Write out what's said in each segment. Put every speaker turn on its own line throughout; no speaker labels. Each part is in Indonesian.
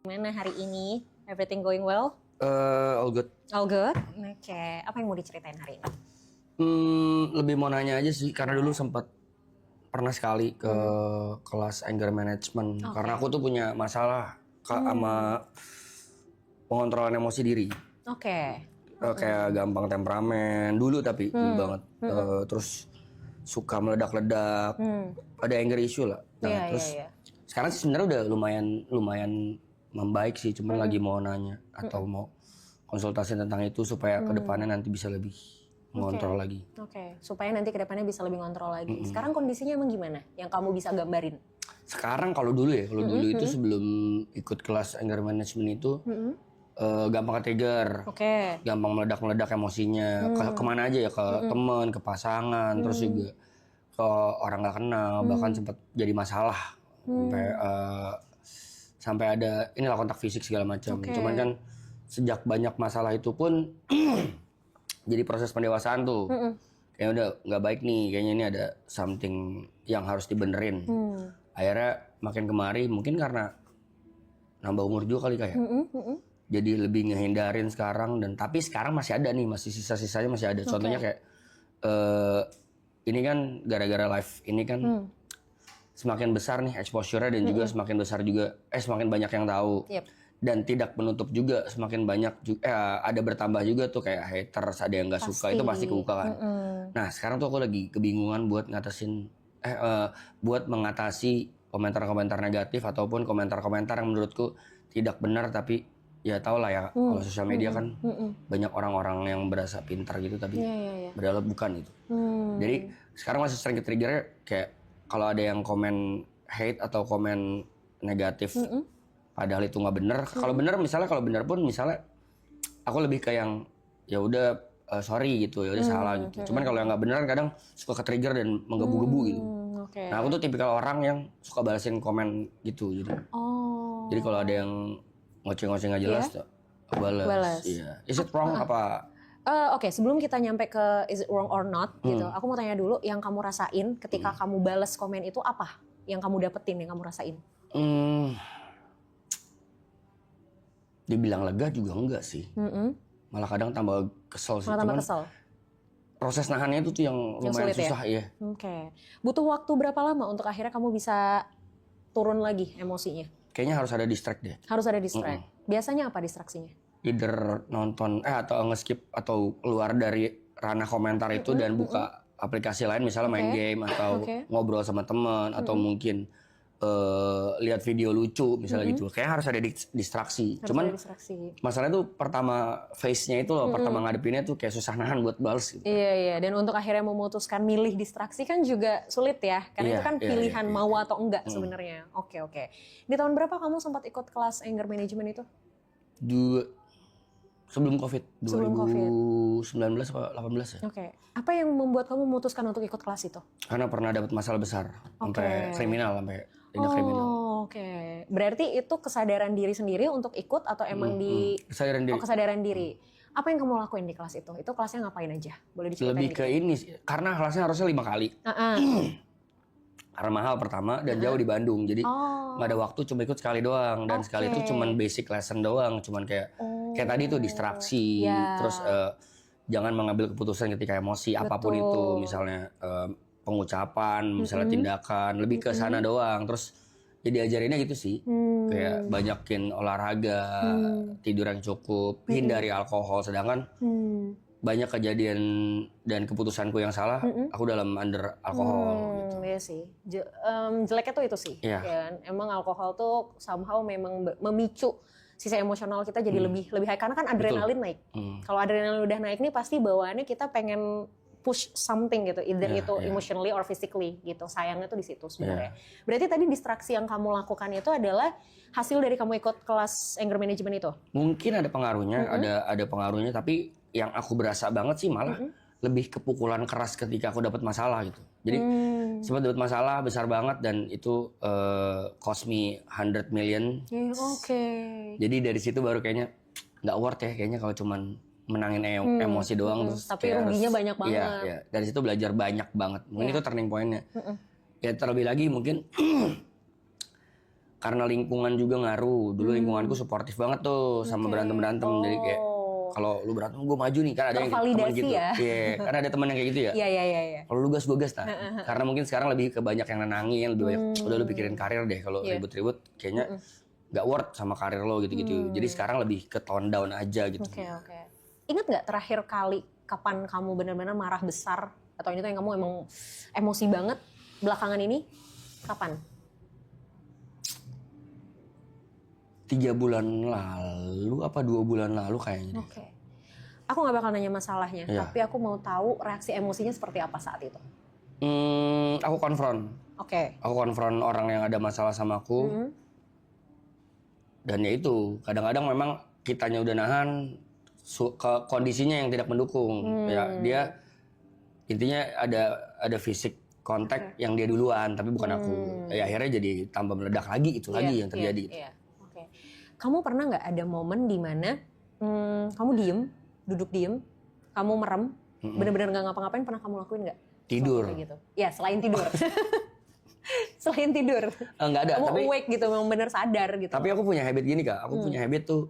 Gimana hari ini? Everything going well?
All good.
All good? Oke. Apa yang mau diceritain hari ini?
Lebih mau nanya aja sih, karena dulu sempat pernah sekali ke kelas anger management. Karena aku tuh punya masalah sama pengontrolan emosi diri.
Oke.
Kayak gampang temperamen dulu, tapi dulu banget. Terus suka meledak-ledak. Ada anger issue lah. Nah,
Iya,
terus
iya.
sekarang sih sebenarnya udah lumayan membaik sih. Cuman lagi mau nanya atau mau konsultasi tentang itu supaya kedepannya nanti bisa lebih mengontrol lagi.
Oke. Supaya nanti kedepannya bisa lebih ngontrol lagi. Sekarang kondisinya emang gimana? Yang kamu bisa gambarin?
Sekarang kalau dulu ya, dulu itu sebelum ikut kelas anger management itu gampang ke-trigger, gampang meledak-meledak emosinya, kemana aja ya, ke teman, ke pasangan, terus juga ke orang nggak kenal, bahkan sempat jadi masalah sampai ada inilah kontak fisik segala macam. Cuman kan sejak banyak masalah itu pun jadi proses pendewasaan tuh. Kayaknya udah nggak baik nih, kayaknya ini ada something yang harus dibenerin. Akhirnya makin kemari, mungkin karena nambah umur juga kali kayak. Jadi lebih ngehindarin sekarang, dan tapi sekarang masih ada nih, masih sisa-sisanya masih ada. Contohnya kayak ini kan gara-gara live ini kan semakin besar nih exposure-nya, dan juga semakin besar juga semakin banyak yang tahu. Dan tidak menutup juga, semakin banyak ada bertambah juga tuh kayak haters, ada yang nggak suka, itu pasti kebuka kan. Nah sekarang tuh aku lagi kebingungan buat buat mengatasi komentar-komentar negatif ataupun komentar-komentar yang menurutku tidak benar, tapi ya tau lah ya, kalau sosial media kan banyak orang-orang yang berasa pintar gitu, tapi padahal bukan gitu. Jadi sekarang masih sering ke-trigger kayak kalau ada yang komen hate atau komen negatif, padahal itu nggak bener. Kalau bener, misalnya kalau bener pun misalnya aku lebih ke yang ya udah sorry gitu, ya udah salah gitu. Cuman kalau yang nggak bener kadang suka ke-trigger dan menggebu-gebu gitu. Nah aku tuh tipikal orang yang suka balasin komen gitu gitu. Jadi kalau ada yang ngoceh-ngoceh nggak jelas tuh balas. Iya. Is it wrong apa?
Oke, sebelum kita nyampe ke is it wrong or not gitu, aku mau tanya dulu, yang kamu rasain ketika kamu balas komen itu apa? Yang kamu dapetin, yang kamu rasain?
Dibilang lega juga enggak sih. Malah kadang tambah kesel sih.
Malah tambah kesel.
Proses nahannya itu tuh yang lumayan
sulit
susah ya.
Oke. Butuh waktu berapa lama untuk akhirnya kamu bisa turun lagi emosinya?
Kayaknya harus ada distract deh.
Harus ada distract. Biasanya apa distraksinya?
Either nonton atau nge-skip atau keluar dari ranah komentar itu dan buka aplikasi lain, misalnya main game atau ngobrol sama teman atau mungkin lihat video lucu misalnya gitu. Kayaknya harus ada distraksi. Cuman masalahnya tuh pertama face-nya itu loh, pertama ngadepinnya tuh kayak susah nahan buat balas gitu.
Iya. Dan untuk akhirnya memutuskan milih distraksi kan juga sulit ya. Karena itu kan pilihan mau atau enggak sebenarnya. Oke. Di tahun berapa kamu sempat ikut kelas anger management itu?
Sebelum COVID, 2019 atau 18 ya.
Oke. Apa yang membuat kamu memutuskan untuk ikut kelas itu?
Karena pernah dapat masalah besar, sampai kriminal, sampai tindak kriminal.
Oke. Berarti itu kesadaran diri sendiri untuk ikut atau emang
kesadaran diri.
Kesadaran diri. Apa yang kamu lakuin di kelas itu? Itu kelasnya ngapain aja? Boleh diceritain?
Lebih ke ini sih, karena kelasnya harusnya 5 kali. Karena mahal pertama dan jauh di Bandung, jadi nggak ada waktu, cuma ikut sekali doang, dan sekali itu cuman basic lesson doang, cuman kayak tadi tuh distraksi, terus jangan mengambil keputusan ketika emosi apapun itu, misalnya pengucapan, misalnya tindakan, lebih ke sana doang. Terus jadi ajarinnya gitu sih, kayak banyakin olahraga, tidur yang cukup, hindari alkohol, sedangkan banyak kejadian dan keputusanku yang salah, aku dalam under alkohol gitu.
Iya sih, jeleknya tuh itu sih. Ya, emang alkohol tuh somehow memang memicu sisi emosional kita jadi lebih high, karena kan adrenalin naik. Kalau adrenalin udah naik nih pasti bawaannya kita pengen push something gitu, either itu emotionally or physically gitu. Sayangnya tuh di situ sebenarnya. Berarti tadi distraksi yang kamu lakukan itu adalah hasil dari kamu ikut kelas anger management itu?
Mungkin ada pengaruhnya, ada pengaruhnya, tapi yang aku berasa banget sih malah lebih kepukulan keras ketika aku dapat masalah gitu. Jadi sempat dapat masalah besar banget, dan itu cost me 100 million. Jadi dari situ baru kayaknya nggak worth ya kayaknya kalau cuman menangin emosi doang terus.
Tapi ruginya banyak banget.
Iya. Dari situ belajar banyak banget. Mungkin itu turning point-nya. Ya terlebih lagi mungkin karena lingkungan juga ngaruh. Dulu lingkunganku suportif banget tuh sama berantem-berantem. Jadi kayak kalau lu berantem gue maju nih, kan ada yang teman gitu.
Ya?
Iya, karena ada teman yang kayak gitu ya.
Iya.
Kalau lu gas gue gas nah. Karena mungkin sekarang lebih ke banyak yang nenangin, lebih banyak udah lu pikirin karir deh. Kalau ribut-ribut kayaknya nggak worth sama karir lo gitu-gitu. Jadi sekarang lebih ke tone down aja gitu.
Oke. Ingat nggak terakhir kali kapan kamu benar-benar marah besar atau ini tuh yang kamu emang emosi banget belakangan ini? Kapan?
3 bulan lalu apa 2 bulan lalu kayaknya.
Oke. Aku nggak bakal nanya masalahnya, tapi aku mau tahu reaksi emosinya seperti apa saat itu.
Aku konfront.
Oke.
Aku konfront orang yang ada masalah sama aku. Dan ya itu, kadang-kadang memang kitanya udah nahan ke kondisinya yang tidak mendukung. Ya dia intinya ada fisik kontak yang dia duluan, tapi bukan aku. Ya akhirnya jadi tambah meledak lagi itu lagi yang terjadi.
Iya. Oke. Kamu pernah nggak ada momen di mana kamu duduk diem, kamu merem, benar-benar nggak ngapa-ngapain, pernah kamu lakuin nggak?
Tidur.
Gitu. Ya selain tidur. Selain tidur.
Enggak ada.
Kamu
tapi
awake gitu, memang benar sadar gitu.
Tapi aku punya habit gini Kak. Aku punya habit tuh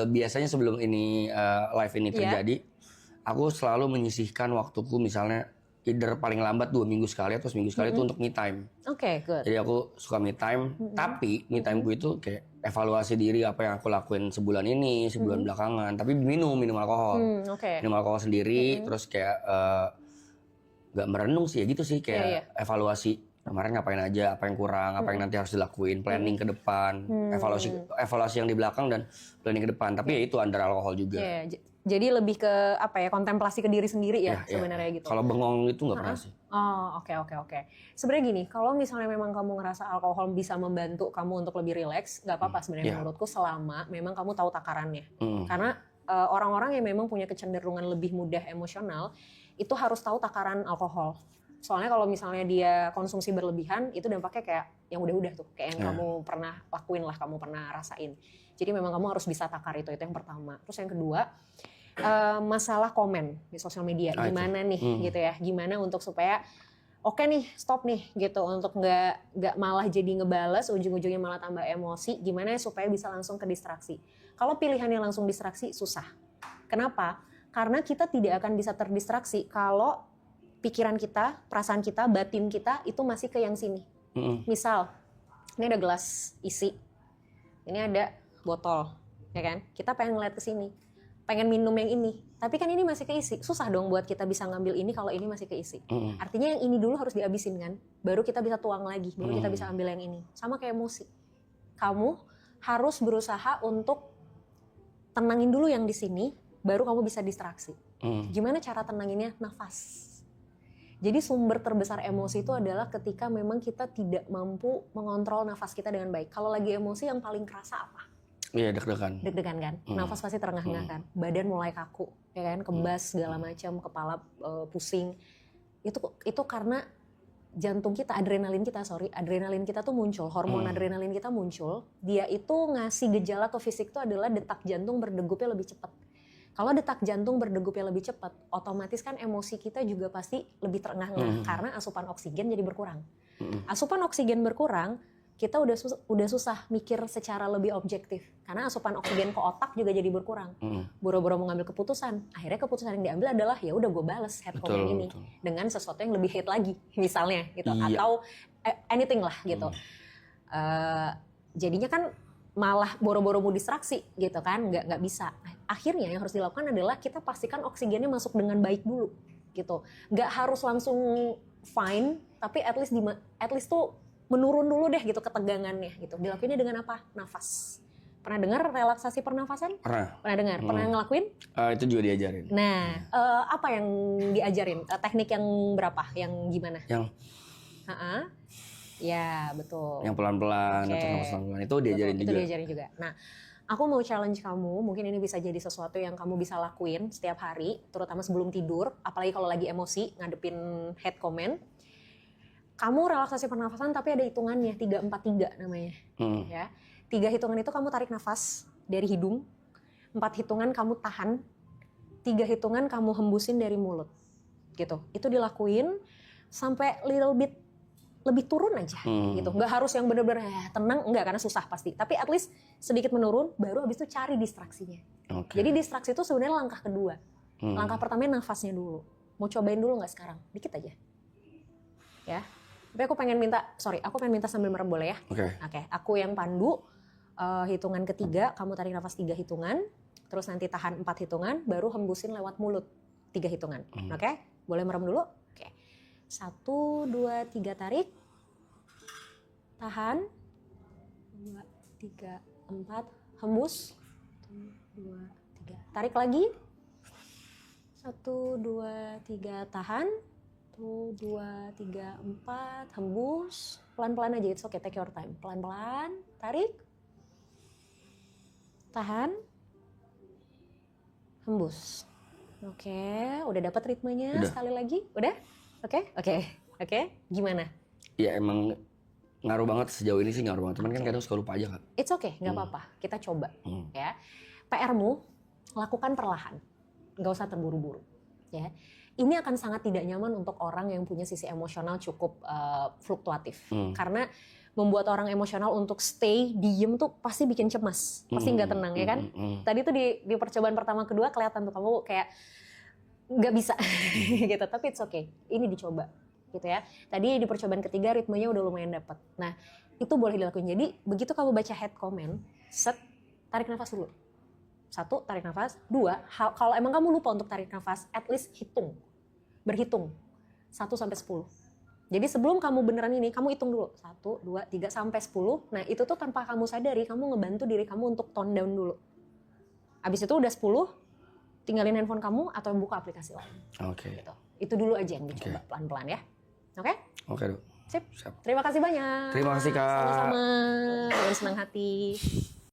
biasanya sebelum ini live ini terjadi, aku selalu menyisihkan waktuku misalnya either paling lambat 2 minggu sekali atau seminggu sekali itu untuk me time.
Oke, good.
Jadi aku suka me time, tapi me timeku itu kayak evaluasi diri apa yang aku lakuin sebulan ini, sebulan belakangan. Tapi minum alkohol. Minum alkohol sendiri, terus kayak nggak merenung sih ya gitu sih, kayak evaluasi kemarin ngapain aja, apa yang kurang, apa yang nanti harus dilakuin, planning ke depan, evaluasi yang di belakang dan planning ke depan. Tapi ya itu under alkohol juga.
Jadi lebih ke apa ya, kontemplasi ke diri sendiri ya sebenarnya gitu.
Kalau bengong itu nggak pernah sih.
Oh, oke. Sebenarnya gini, kalau misalnya memang kamu ngerasa alkohol bisa membantu kamu untuk lebih rileks, nggak apa-apa sebenarnya menurutku, selama memang kamu tahu takarannya. Karena orang-orang yang memang punya kecenderungan lebih mudah emosional itu harus tahu takaran alkohol. Soalnya kalau misalnya dia konsumsi berlebihan, itu dampaknya kayak yang udah-udah tuh, kayak yang kamu pernah lakuin lah, kamu pernah rasain. Jadi memang kamu harus bisa takar itu yang pertama. Terus yang kedua, masalah komen di sosial media, gimana nih gitu ya, gimana untuk supaya oke nih stop nih gitu, untuk nggak malah jadi ngebales ujung-ujungnya malah tambah emosi, gimana ya supaya bisa langsung ke distraksi. Kalau pilihannya langsung distraksi susah. Kenapa? Karena kita tidak akan bisa terdistraksi kalau pikiran kita, perasaan kita, batin kita itu masih ke yang sini. Misal ini ada gelas isi, ini ada botol, ya kan? Kita pengen ngeliat ke sini, pengen minum yang ini, tapi kan ini masih keisi. Susah dong buat kita bisa ngambil ini kalau ini masih keisi. Artinya yang ini dulu harus dihabisin kan, baru kita bisa tuang lagi, baru kita bisa ambil yang ini. Sama kayak emosi, kamu harus berusaha untuk tenangin dulu yang di sini, baru kamu bisa distraksi. Gimana cara tenanginnya? Nafas. Jadi sumber terbesar emosi itu adalah ketika memang kita tidak mampu mengontrol nafas kita dengan baik. Kalau lagi emosi yang paling kerasa apa?
Iya, deg-degan.
Deg-degan kan, nafas pasti terengah-engah kan, badan mulai kaku, ya kan, kebas segala macam, kepala pusing. Itu karena jantung kita, adrenalin kita tuh muncul, hormon adrenalin kita muncul. Dia itu ngasih gejala ke fisik itu adalah detak jantung berdegupnya lebih cepat. Kalau detak jantung berdegupnya lebih cepat, otomatis kan emosi kita juga pasti lebih terengah-engah karena asupan oksigen jadi berkurang. Asupan oksigen berkurang, kita udah susah mikir secara lebih objektif karena asupan oksigen ke otak juga jadi berkurang. Boro-boro mau ngambil keputusan, akhirnya keputusan yang diambil adalah ya udah gue bales head comment ini dengan sesuatu yang lebih hate lagi misalnya gitu, atau anything lah gitu. Jadinya kan malah boro-boro mau distraksi gitu kan, nggak bisa. Akhirnya yang harus dilakukan adalah kita pastikan oksigennya masuk dengan baik dulu gitu. Nggak harus langsung fine, tapi at least tuh menurun dulu deh gitu ketegangannya gitu. Dilakuinnya dengan apa? Nafas. Pernah dengar relaksasi pernafasan? Pernah dengar? Pernah ngelakuin?
Itu juga diajarin.
Nah, apa yang diajarin? Teknik yang berapa? Yang gimana?
Yang
ya betul.
Yang pelan-pelan, atau nafas pelan-pelan itu diajarin juga.
Itu diajarin juga. Nah, aku mau challenge kamu, mungkin ini bisa jadi sesuatu yang kamu bisa lakuin setiap hari, terutama sebelum tidur, apalagi kalau lagi emosi, ngadepin hate comment. Kamu relaksasi pernafasan tapi ada hitungannya, 3-4-3 namanya. Ya. 3 hitungan itu kamu tarik nafas dari hidung, 4 hitungan kamu tahan, 3 hitungan kamu hembusin dari mulut. Gitu. Itu dilakuin sampai little bit lebih turun aja gitu. Nggak harus yang benar-benar tenang, enggak, karena susah pasti. Tapi at least sedikit menurun, baru habis itu cari distraksinya. Jadi distraksi itu sebenarnya langkah kedua. Langkah pertamanya nafasnya dulu. Mau cobain dulu nggak sekarang? Dikit aja. Ya. Tapi aku pengen minta sambil merem boleh ya? Oke. Aku yang pandu, hitungan ketiga, kamu tarik nafas 3 hitungan, terus nanti tahan 4 hitungan, baru hembusin lewat mulut 3 hitungan. Oke? Boleh merem dulu? Oke. 1, 2, 3 tarik. Tahan. 2, 3, 4. Hembus. 1, 2, 3. Tarik lagi. 1, 2, 3. Tahan. 1, 2, 3, 4. Hembus. Pelan-pelan aja. It's okay. Take your time. Pelan-pelan. Tarik. Tahan. Hembus. Oke, udah dapat ritmenya. Udah. Sekali lagi, udah? Oke. Gimana?
Ya emang ngaruh banget sejauh ini sih, ngaruh banget. Cuman kan kadang suka lupa aja, Kak.
It's okay, nggak apa-apa. Kita coba, ya. PR-mu lakukan perlahan, nggak usah terburu-buru, ya. Ini akan sangat tidak nyaman untuk orang yang punya sisi emosional cukup fluktuatif, karena membuat orang emosional untuk stay diem tuh pasti bikin cemas, pasti nggak tenang, ya kan? Tadi tuh di percobaan pertama kedua kelihatan tuh kamu kayak nggak bisa gitu, tapi it's okay, ini dicoba gitu ya. Tadi di percobaan ketiga ritmenya udah lumayan dapet. Nah itu boleh dilakuin. Jadi begitu kamu baca head comment, set, tarik nafas dulu. 1, tarik nafas. 2, kalau emang kamu lupa untuk tarik nafas, at least berhitung 1 sampai 10. Jadi sebelum kamu beneran ini, kamu hitung dulu 1, 2, 3 sampai 10. Nah itu tuh tanpa kamu sadari, kamu ngebantu diri kamu untuk tone down dulu. Abis itu udah 10, tinggalin handphone kamu atau buka aplikasi lain.
Oke.
Gitu. Itu dulu aja yang dicoba pelan-pelan ya. Oke?
Oke, Dok.
Sip. Terima kasih banyak.
Terima kasih, Kak.
Sama-sama. Dengan senang hati.